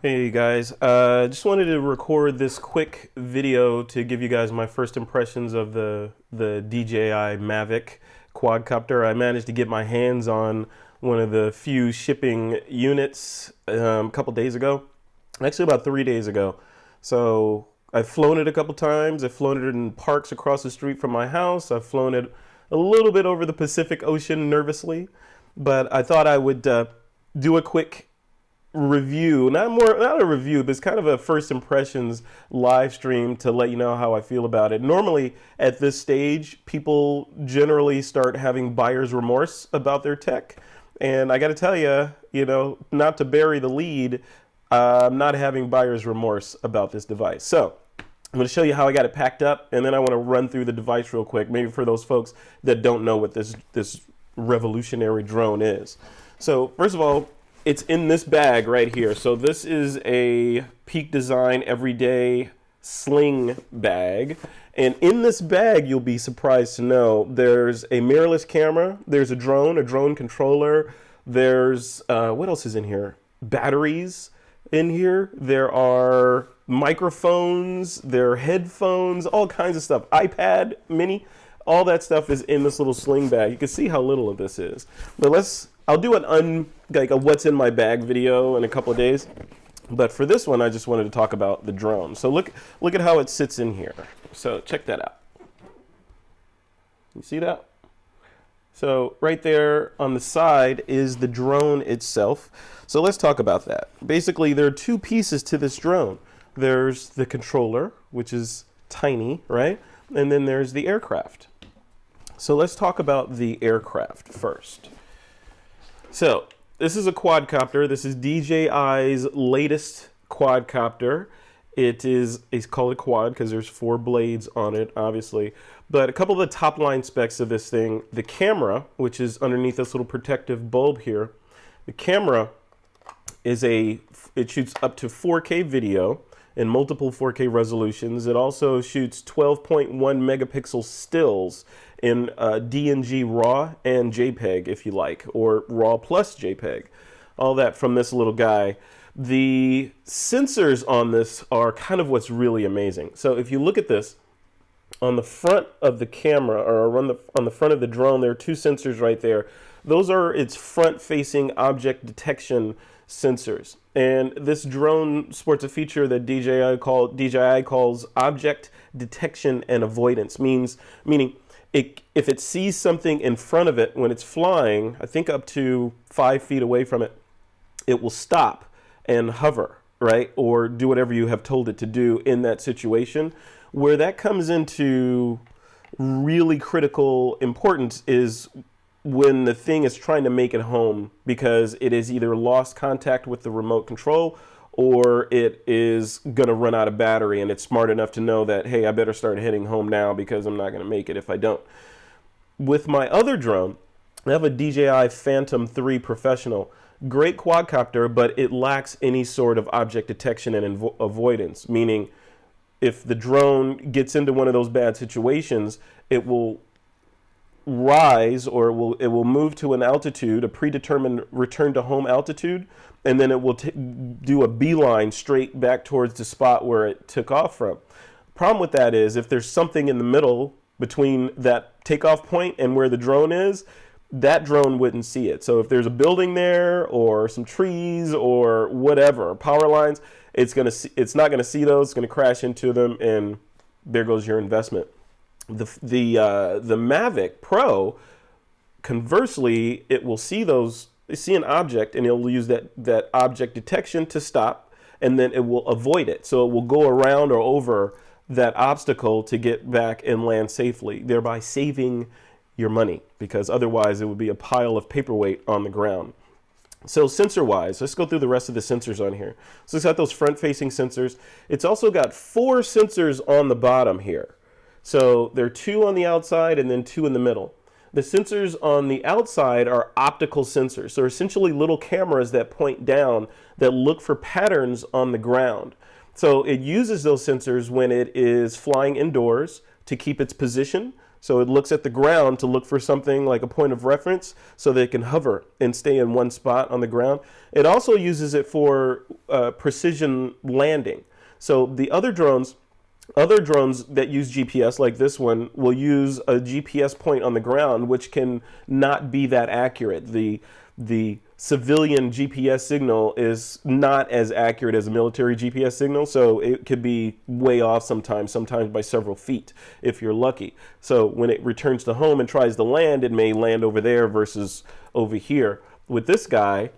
Hey guys, just wanted to record this quick video to give you guys my first impressions of the DJI Mavic Quadcopter. I managed to get my hands on one of the few shipping units a couple days ago, actually about 3 days ago. So I've flown it a couple times. I've flown it in parks across the street from my house. I've flown it a little bit over the Pacific Ocean nervously, but I thought I would do a quick review, not a review, but it's kind of a first impressions live stream to let you know how I feel about it. Normally at this stage, people generally start having buyer's remorse about their tech. And I got to tell you, not to bury the lead, I'm not having buyer's remorse about this device. So I'm going to show you how I got it packed up, and then I want to run through the device real quick, maybe for those folks that don't know what this revolutionary drone is. So first of all, it's in this bag right here. So this is a Peak Design everyday sling bag. And in this bag, you'll be surprised to know, there's a mirrorless camera, there's a drone controller, there's, what else is in here? Batteries in here. There are microphones, there are headphones, all kinds of stuff. iPad mini, all that stuff is in this little sling bag. You can see how little of this is. But I'll do a what's in my bag video in a couple of days. But for this one, I just wanted to talk about the drone. So look at how it sits in here. So check that out. You see that? So right there on the side is the drone itself. So let's talk about that. Basically, there are two pieces to this drone. There's the controller, which is tiny, right? And then there's the aircraft. So let's talk about the aircraft first. So this is a quadcopter. This is DJI's latest quadcopter. It's called a quad because there's 4 blades on it, obviously. But a couple of the top line specs of this thing, the camera, which is underneath this little protective bulb here, the camera it shoots up to 4K video in multiple 4K resolutions. It also shoots 12.1 megapixel stills in DNG RAW and JPEG, if you like, or RAW plus JPEG. All that from this little guy. The sensors on this are kind of what's really amazing. So if you look at this, on the front of the camera, or on the front of the drone, there are 2 sensors right there. Those are its front-facing object detection sensors. And this drone sports a feature that DJI calls object detection and avoidance, meaning if it sees something in front of it when it's flying, I think up to 5 feet away from it, it will stop and hover, right? Or do whatever you have told it to do in that situation. Where that comes into really critical importance is when the thing is trying to make it home, because it is either lost contact with the remote control or it is going to run out of battery, and it's smart enough to know that, hey, I better start heading home now because I'm not going to make it if I don't. With my other drone, I have a DJI Phantom 3 Professional. Great quadcopter, but it lacks any sort of object detection and avoidance, meaning if the drone gets into one of those bad situations, it will rise, or it will move to an altitude, a predetermined return to home altitude, and then it will do a beeline straight back towards the spot where it took off from. Problem with that is if there's something in the middle between that takeoff point and where the drone is, that drone wouldn't see it. So if there's a building there or some trees or whatever, power lines, it's not going to see those. It's going to crash into them, and there goes your investment. The Mavic Pro, conversely, it will see an object, and it'll use that object detection to stop, and then it will avoid it. So it will go around or over that obstacle to get back and land safely, thereby saving your money, because otherwise it would be a pile of paperweight on the ground. So sensor-wise, let's go through the rest of the sensors on here. So it's got those front-facing sensors. It's also got 4 sensors on the bottom here. So there are 2 on the outside and then 2 in the middle. The sensors on the outside are optical sensors. So they're essentially little cameras that point down that look for patterns on the ground. So it uses those sensors when it is flying indoors to keep its position. So it looks at the ground to look for something like a point of reference so that it can hover and stay in one spot on the ground. It also uses it for precision landing. So the other drones that use GPS, like this one, will use a GPS point on the ground, which can not be that accurate. The civilian GPS signal is not as accurate as a military GPS signal, so it could be way off sometimes by several feet if you're lucky. So when it returns to home and tries to land, it may land over there versus over here. With this guy,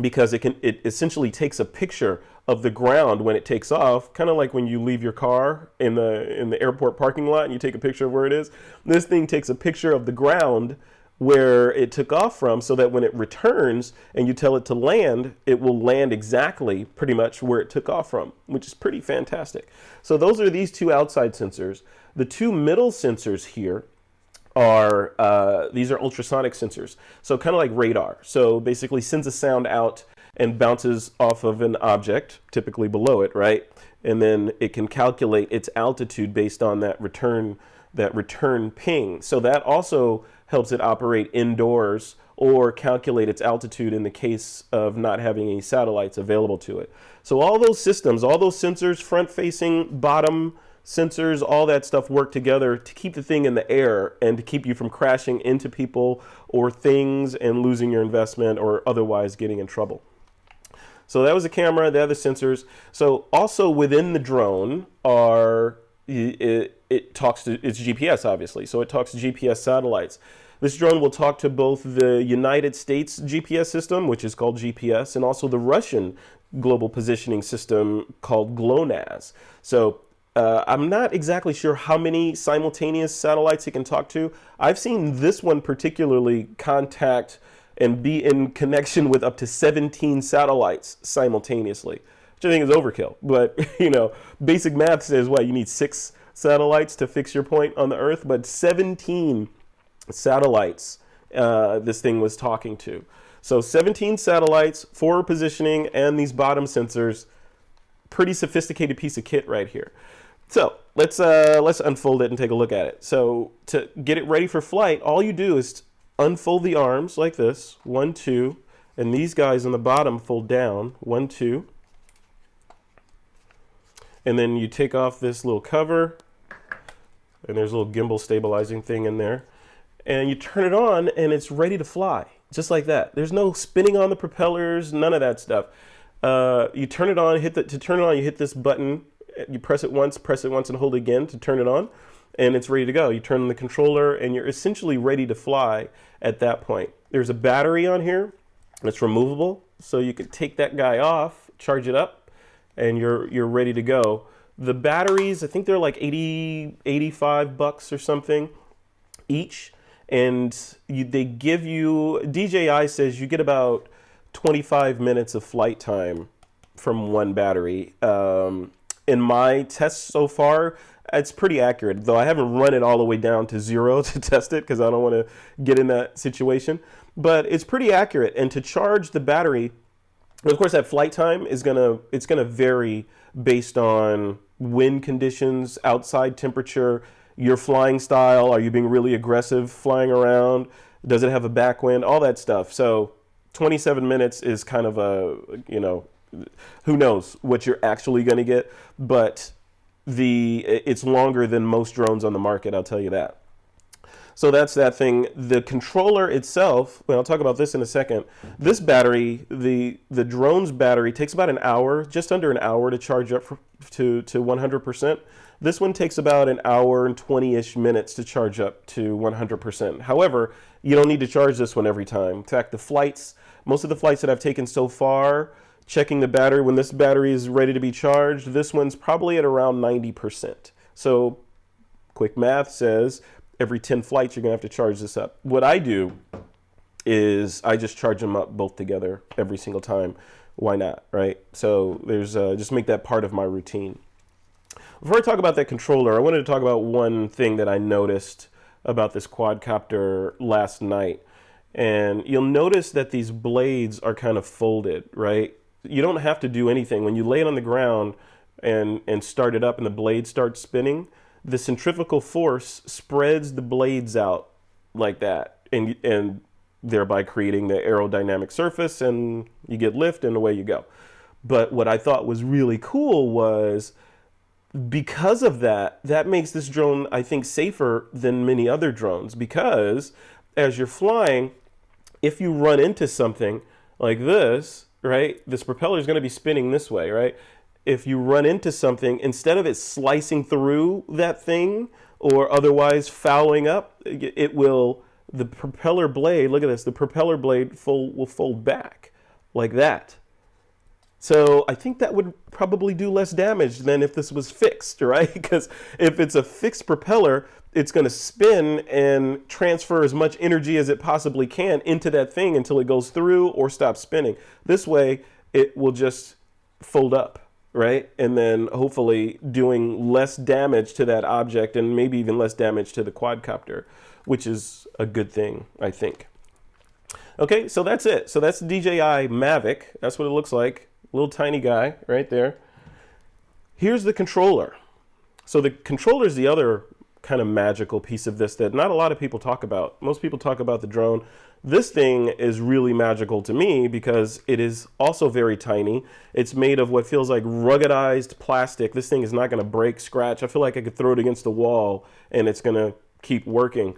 because it essentially takes a picture of the ground when it takes off, kind of like when you leave your car in the airport parking lot and you take a picture of where it is. This thing takes a picture of the ground where it took off from, so that when it returns and you tell it to land, it will land exactly pretty much where it took off from, which is pretty fantastic. So those are these two outside sensors. The two middle sensors here are these are ultrasonic sensors, so kind of like radar. So basically sends a sound out and bounces off of an object, typically below it, right? And then it can calculate its altitude based on that return ping. So that also helps it operate indoors or calculate its altitude in the case of not having any satellites available to it. So all those systems, all those sensors, front-facing, bottom sensors, all that stuff work together to keep the thing in the air and to keep you from crashing into people or things and losing your investment or otherwise getting in trouble. So that was the camera, the other sensors. So also within the drone are it talks to its GPS, obviously. So it talks to GPS satellites. This drone will talk to both the United States GPS system, which is called GPS, and also the Russian global positioning system called GLONASS. So I'm not exactly sure how many simultaneous satellites it can talk to. I've seen this one particularly contact and be in connection with up to 17 satellites simultaneously, which I think is overkill. But, basic math says, you need 6 satellites to fix your point on the Earth, but 17 satellites this thing was talking to. So 17 satellites, for positioning, and these bottom sensors. Pretty sophisticated piece of kit right here. So let's unfold it and take a look at it. So to get it ready for flight, all you do is unfold the arms like this, 1, 2, and these guys on the bottom fold down, 1, 2. And then you take off this little cover, and there's a little gimbal stabilizing thing in there. And you turn it on, and it's ready to fly, just like that. There's no spinning on the propellers, none of that stuff. You turn it on, to turn it on, you hit this button, you press it once, and hold it again to turn it on, and it's ready to go. You turn on the controller, and you're essentially ready to fly at that point. There's a battery on here that's removable, so you can take that guy off, charge it up, and you're ready to go. The batteries, I think they're like $85 or something each, and they give you, DJI says you get about 25 minutes of flight time from one battery. In my tests so far, it's pretty accurate, though I haven't run it all the way down to 0 to test it because I don't want to get in that situation. But it's pretty accurate. And to charge the battery, of course, that flight time is it's gonna vary based on wind conditions, outside temperature, your flying style. Are you being really aggressive flying around? Does it have a backwind? All that stuff. So 27 minutes is kind of a, who knows what you're actually going to get, but it's longer than most drones on the market, I'll tell you that. So that's that thing. The controller itself, well, I'll talk about this in a second. This battery, the drone's battery, takes about an hour, just under an hour to charge up to 100%. This one takes about an hour and 20-ish minutes to charge up to 100%. However, you don't need to charge this one every time. In fact, most of the flights that I've taken so far, checking the battery, when this battery is ready to be charged, this one's probably at around 90%. So quick math says every 10 flights, you're going to have to charge this up. What I do is I just charge them up both together every single time. Why not, right? So there's just make that part of my routine. Before I talk about that controller, I wanted to talk about one thing that I noticed about this quadcopter last night. And you'll notice that these blades are kind of folded, right? You don't have to do anything. When you lay it on the ground and start it up and the blade starts spinning, the centrifugal force spreads the blades out like that, and thereby creating the aerodynamic surface, and you get lift and away you go. But what I thought was really cool was, because of that, that makes this drone, I think, safer than many other drones, because as you're flying, if you run into something like this, right, this propeller is going to be spinning this way, right? If you run into something, instead of it slicing through that thing or otherwise fouling up, the propeller blade, look at this, the propeller blade will fold back like that. So I think that would probably do less damage than if this was fixed, right? Because if it's a fixed propeller, it's going to spin and transfer as much energy as it possibly can into that thing until it goes through or stops spinning. This way, it will just fold up, right? And then hopefully doing less damage to that object, and maybe even less damage to the quadcopter, which is a good thing, I think. Okay, so that's it. So that's the DJI Mavic. That's what it looks like. Little tiny guy right there. Here's the controller. So the controller is the other kind of magical piece of this that not a lot of people talk about. Most people talk about the drone. This thing is really magical to me because it is also very tiny. It's made of what feels like ruggedized plastic. This thing is not going to break, scratch. I feel like I could throw it against the wall and it's going to keep working.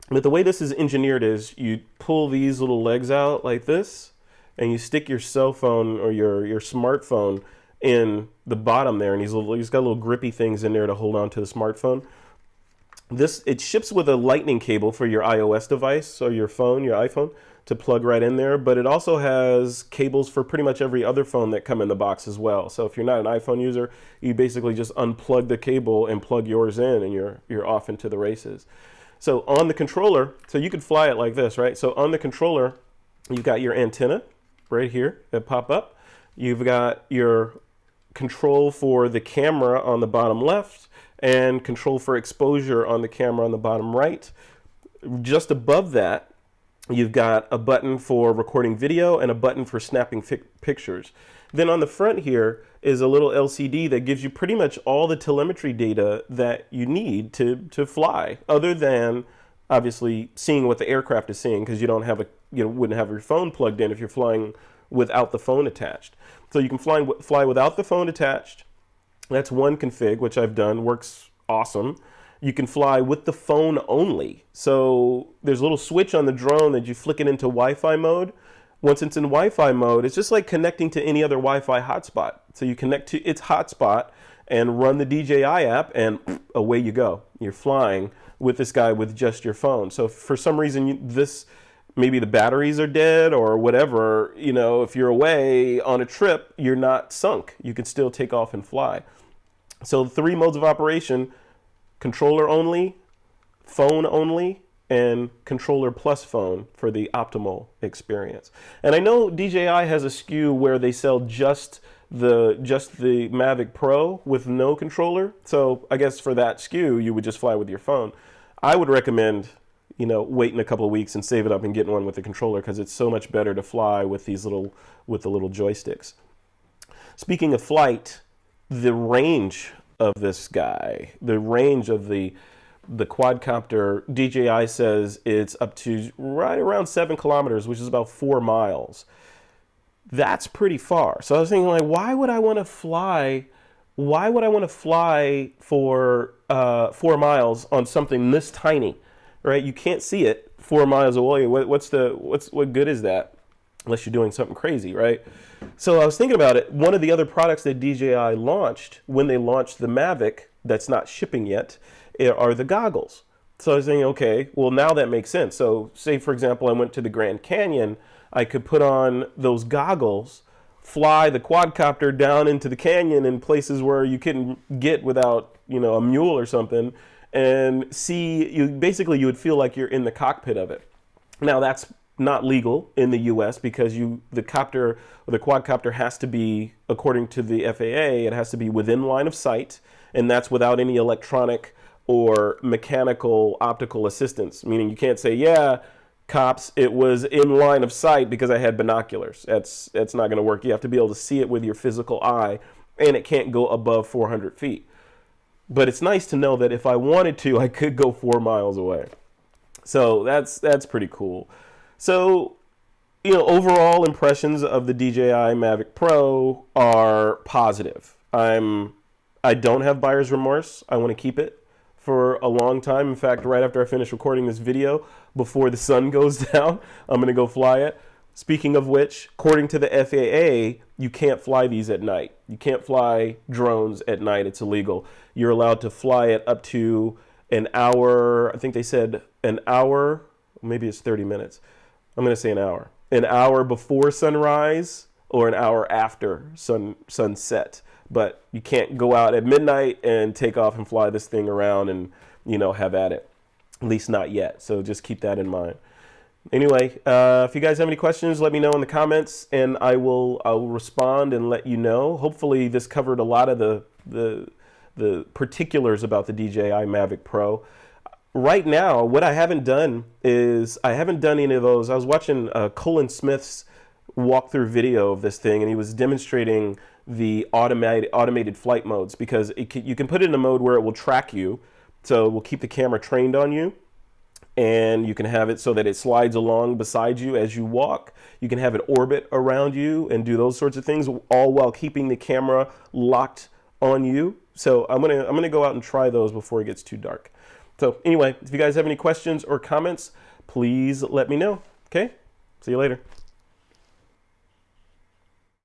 But the way this is engineered is you pull these little legs out like this, and you stick your cell phone or your smartphone in the bottom there, and he's got little grippy things in there to hold on to the smartphone. It ships with a lightning cable for your iOS device or your phone, your iPhone, to plug right in there, but it also has cables for pretty much every other phone that come in the box as well. So if you're not an iPhone user, you basically just unplug the cable and plug yours in, and you're off into the races. So on the controller, so you could fly it like this, right? So on the controller, you've got your antenna right here that pop up. You've got your control for the camera on the bottom left and control for exposure on the camera on the bottom right. Just above that, you've got a button for recording video and a button for snapping pictures. Then on the front here is a little LCD that gives you pretty much all the telemetry data that you need to fly, other than obviously seeing what the aircraft is seeing, because you wouldn't have your phone plugged in if you're flying without the phone attached. So you can fly without the phone attached. That's one config, which I've done, works awesome. You can fly with the phone only. So there's a little switch on the drone that you flick it into Wi-Fi mode. Once it's in Wi-Fi mode, it's just like connecting to any other Wi-Fi hotspot. So you connect to its hotspot and run the DJI app, and away you go. You're flying with this guy with just your phone. So if for some reason maybe the batteries are dead or whatever, if you're away on a trip, you're not sunk. You can still take off and fly. So 3 modes of operation: controller only, phone only, and controller plus phone for the optimal experience. And I know DJI has a SKU where they sell just the Mavic Pro with no controller. So I guess for that SKU, you would just fly with your phone. I would recommend, waiting a couple of weeks and save it up and getting one with the controller, because it's so much better to fly with the little joysticks. Speaking of flight, the range of this guy, the range of the quadcopter, DJI says it's up to right around 7 kilometers, which is about 4 miles. That's pretty far. So I was thinking, like, why would I want to fly for 4 miles on something this tiny, right? You can't see it 4 miles away. What good is that unless you're doing something crazy, right? So I was thinking about it. One of the other products that DJI launched when they launched the Mavic, that's not shipping yet, are the goggles. So I was thinking, okay, well, now that makes sense. So say, for example, I went to the Grand Canyon, I could put on those goggles, fly the quadcopter down into the canyon in places where you couldn't get without, a mule or something, and you would feel like you're in the cockpit of it. Now that's not legal in the US because the quadcopter has to be, according to the FAA, it has to be within line of sight, and that's without any electronic or mechanical optical assistance, meaning you can't say, yeah, cops, it was in line of sight because I had binoculars. That's not going to work. You have to be able to see it with your physical eye, and it can't go above 400 feet. but it's nice to know that if I wanted to, I could go 4 miles away. So that's pretty cool. So, you know, overall impressions of the DJI Mavic Pro are positive. I don't have buyer's remorse. I want to keep it for a long time. In fact, right after I finish recording this video, before the sun goes down, I'm going to go fly it. Speaking of which, according to the FAA, you can't fly these at night. You can't fly drones at night. It's illegal. You're allowed to fly it up to an hour. I think they said an hour, maybe it's 30 minutes. I'm going to say an hour. An hour before sunrise or an hour after sunset. But you can't go out at midnight and take off and fly this thing around and, you know, have at it. At least not yet. So just keep that in mind. Anyway, if you guys have any questions, let me know in the comments, and I will respond and let you know. Hopefully, this covered a lot of the particulars about the DJI Mavic Pro. Right now, what I haven't done is I haven't done any of those. I was watching Colin Smith's walkthrough video of this thing, and he was demonstrating the automated flight modes, because you can put it in a mode where it will track you, so it will keep the camera trained on you. And you can have it so that it slides along beside you as you walk. You can have it orbit around you and do those sorts of things, all while keeping the camera locked on you. So I'm gonna go out and try those before it gets too dark. So anyway, if you guys have any questions or comments, please let me know. Okay, see you later.